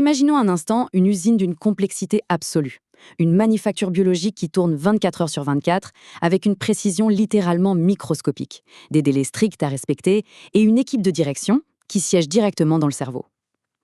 Imaginons un instant une usine d'une complexité absolue. Une manufacture biologique qui tourne 24 heures sur 24, avec une précision littéralement microscopique, des délais stricts à respecter et une équipe de direction qui siège directement dans le cerveau.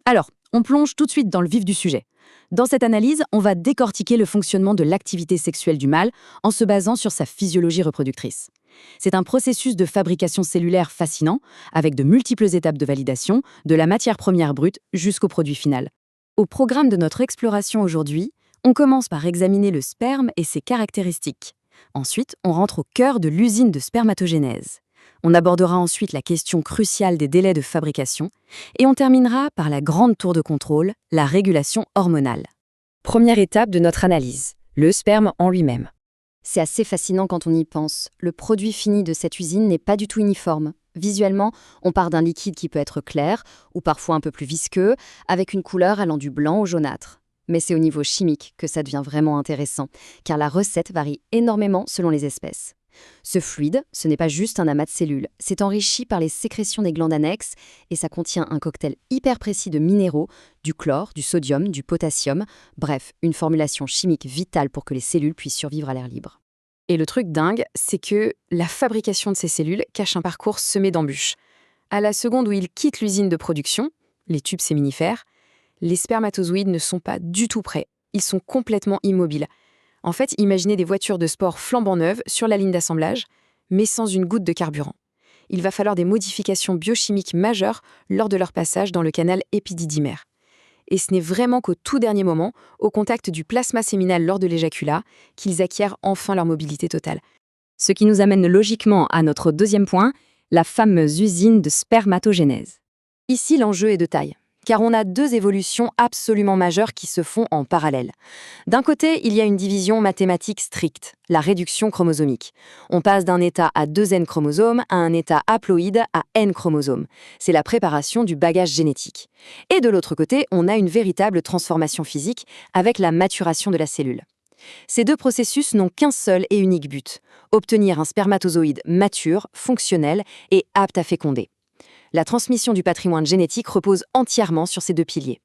Alors, on plonge tout de suite dans le vif du sujet. Dans cette analyse, on va décortiquer le fonctionnement de l'activité sexuelle du mâle en se basant sur sa physiologie reproductrice. C'est un processus de fabrication cellulaire fascinant, avec de multiples étapes de validation, de la matière première brute jusqu'au produit final. Au programme de notre exploration aujourd'hui, on commence par examiner le sperme et ses caractéristiques. Ensuite, on rentre au cœur de l'usine de spermatogénèse. On abordera ensuite la question cruciale des délais de fabrication et on terminera par la grande tour de contrôle, la régulation hormonale. Première étape de notre analyse, le sperme en lui-même. C'est assez fascinant quand on y pense. Le produit fini de cette usine n'est pas du tout uniforme. Visuellement, on part d'un liquide qui peut être clair ou parfois un peu plus visqueux, avec une couleur allant du blanc au jaunâtre. Mais c'est au niveau chimique que ça devient vraiment intéressant, car la recette varie énormément selon les espèces. Ce fluide, ce n'est pas juste un amas de cellules, c'est enrichi par les sécrétions des glandes annexes et ça contient un cocktail hyper précis de minéraux, du chlore, du sodium, du potassium, bref, une formulation chimique vitale pour que les cellules puissent survivre à l'air libre. Et le truc dingue, c'est que la fabrication de ces cellules cache un parcours semé d'embûches. À la seconde où ils quittent l'usine de production, les tubes séminifères, les spermatozoïdes ne sont pas du tout prêts. Ils sont complètement immobiles. En fait, imaginez des voitures de sport flambant neuves sur la ligne d'assemblage, mais sans une goutte de carburant. Il va falloir des modifications biochimiques majeures lors de leur passage dans le canal épididymère. Et ce n'est vraiment qu'au tout dernier moment, au contact du plasma séminal lors de l'éjaculat, qu'ils acquièrent enfin leur mobilité totale. Ce qui nous amène logiquement à notre deuxième point, la fameuse usine de spermatogénèse. Ici, l'enjeu est de taille, car on a deux évolutions absolument majeures qui se font en parallèle. D'un côté, il y a une division mathématique stricte, la réduction chromosomique. On passe d'un état à 2 N chromosomes à un état haploïde à N chromosomes. C'est la préparation du bagage génétique. Et de l'autre côté, on a une véritable transformation physique avec la maturation de la cellule. Ces deux processus n'ont qu'un seul et unique but, obtenir un spermatozoïde mature, fonctionnel et apte à féconder. La transmission du patrimoine génétique repose entièrement sur ces deux piliers.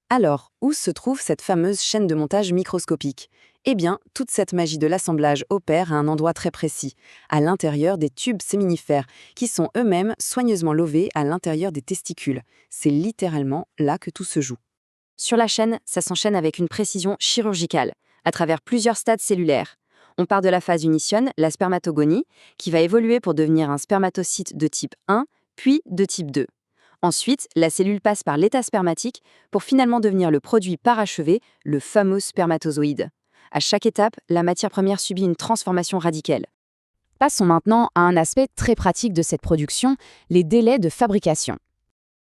Alors, où se trouve cette fameuse chaîne de montage microscopique ? Eh bien, toute cette magie de l'assemblage opère à un endroit très précis, à l'intérieur des tubes séminifères, qui sont eux-mêmes soigneusement lovés à l'intérieur des testicules. C'est littéralement là que tout se joue. Sur la chaîne, ça s'enchaîne avec une précision chirurgicale, à travers plusieurs stades cellulaires. On part de la phase unitionne, la spermatogonie, qui va évoluer pour devenir un spermatocyte de type 1, puis de type 2. Ensuite, la cellule passe par l'état spermatique pour finalement devenir le produit parachevé, le fameux spermatozoïde. À chaque étape, la matière première subit une transformation radicale. Passons maintenant à un aspect très pratique de cette production, les délais de fabrication.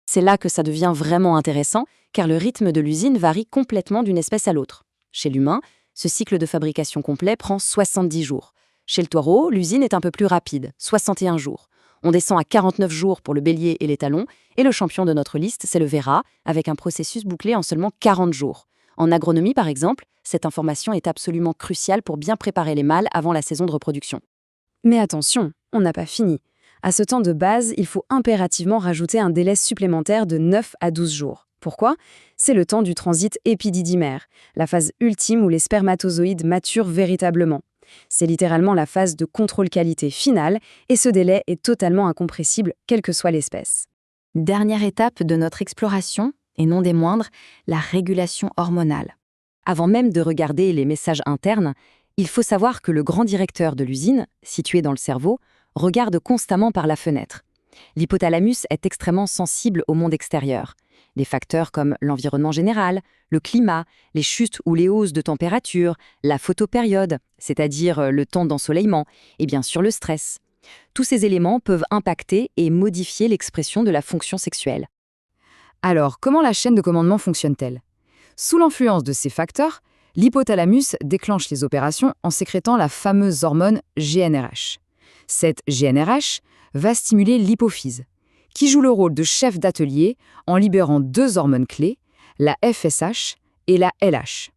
C'est là que ça devient vraiment intéressant, car le rythme de l'usine varie complètement d'une espèce à l'autre. Chez l'humain, ce cycle de fabrication complet prend 70 jours. Chez le taureau, l'usine est un peu plus rapide, 61 jours. On descend à 49 jours pour le bélier et les talons, et le champion de notre liste, c'est le verra, avec un processus bouclé en seulement 40 jours. En agronomie, par exemple, cette information est absolument cruciale pour bien préparer les mâles avant la saison de reproduction. Mais attention, on n'a pas fini. À ce temps de base, il faut impérativement rajouter un délai supplémentaire de 9 à 12 jours. Pourquoi ? C'est le temps du transit épididymère, la phase ultime où les spermatozoïdes maturent véritablement. C'est littéralement la phase de contrôle qualité finale et ce délai est totalement incompressible, quelle que soit l'espèce. Dernière étape de notre exploration, et non des moindres, la régulation hormonale. Avant même de regarder les messages internes, il faut savoir que le grand directeur de l'usine, situé dans le cerveau, regarde constamment par la fenêtre. L'hypothalamus est extrêmement sensible au monde extérieur. Des facteurs comme l'environnement général, le climat, les chutes ou les hausses de température, la photopériode, c'est-à-dire le temps d'ensoleillement, et bien sûr le stress. Tous ces éléments peuvent impacter et modifier l'expression de la fonction sexuelle. Alors, comment la chaîne de commandement fonctionne-t-elle ? Sous l'influence de ces facteurs, l'hypothalamus déclenche les opérations en sécrétant la fameuse hormone GnRH. Cette GnRH va stimuler l'hypophyse, qui joue le rôle de chef d'atelier en libérant deux hormones clés, la FSH et la LH.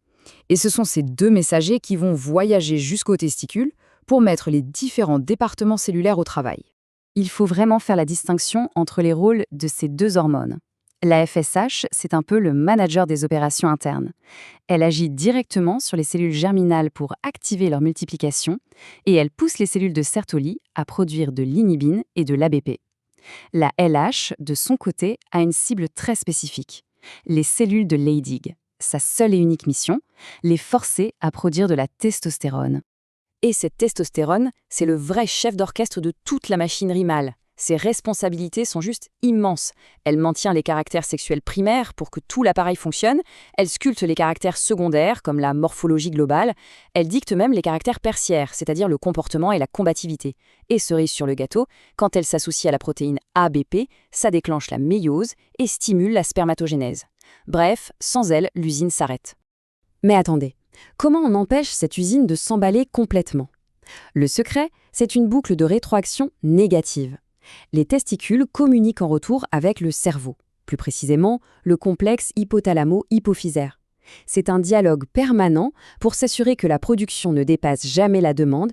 Et ce sont ces deux messagers qui vont voyager jusqu'aux testicules pour mettre les différents départements cellulaires au travail. Il faut vraiment faire la distinction entre les rôles de ces deux hormones. La FSH, c'est un peu le manager des opérations internes. Elle agit directement sur les cellules germinales pour activer leur multiplication et elle pousse les cellules de Sertoli à produire de l'inhibine et de l'ABP. La LH, de son côté, a une cible très spécifique, les cellules de Leydig. Sa seule et unique mission, les forcer à produire de la testostérone. Et cette testostérone, c'est le vrai chef d'orchestre de toute la machinerie mâle. Ses responsabilités sont juste immenses. Elle maintient les caractères sexuels primaires pour que tout l'appareil fonctionne, elle sculpte les caractères secondaires comme la morphologie globale, elle dicte même les caractères tertiaires, c'est-à-dire le comportement et la combativité. Et cerise sur le gâteau, quand elle s'associe à la protéine ABP, ça déclenche la méiose et stimule la spermatogénèse. Bref, sans elle, l'usine s'arrête. Mais attendez, comment on empêche cette usine de s'emballer complètement ? Le secret, c'est une boucle de rétroaction négative. Les testicules communiquent en retour avec le cerveau, plus précisément le complexe hypothalamo-hypophysaire. C'est un dialogue permanent pour s'assurer que la production ne dépasse jamais la demande.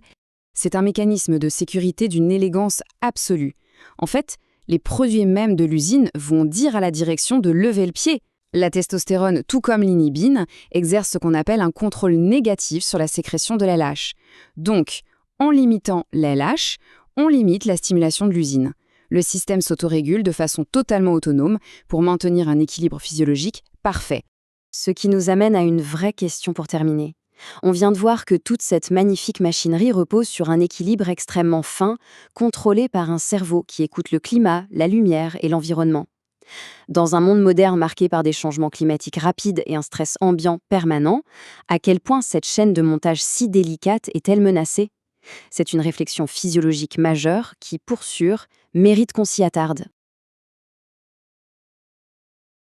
C'est un mécanisme de sécurité d'une élégance absolue. En fait, les produits mêmes de l'usine vont dire à la direction de lever le pied. La testostérone, tout comme l'inhibine, exerce ce qu'on appelle un contrôle négatif sur la sécrétion de l'LH. Donc, en limitant l'LH, on limite la stimulation de l'usine. Le système s'autorégule de façon totalement autonome pour maintenir un équilibre physiologique parfait. Ce qui nous amène à une vraie question pour terminer. On vient de voir que toute cette magnifique machinerie repose sur un équilibre extrêmement fin, contrôlé par un cerveau qui écoute le climat, la lumière et l'environnement. Dans un monde moderne marqué par des changements climatiques rapides et un stress ambiant permanent, à quel point cette chaîne de montage si délicate est-elle menacée ? C'est une réflexion physiologique majeure qui, pour sûr, mérite qu'on s'y attarde.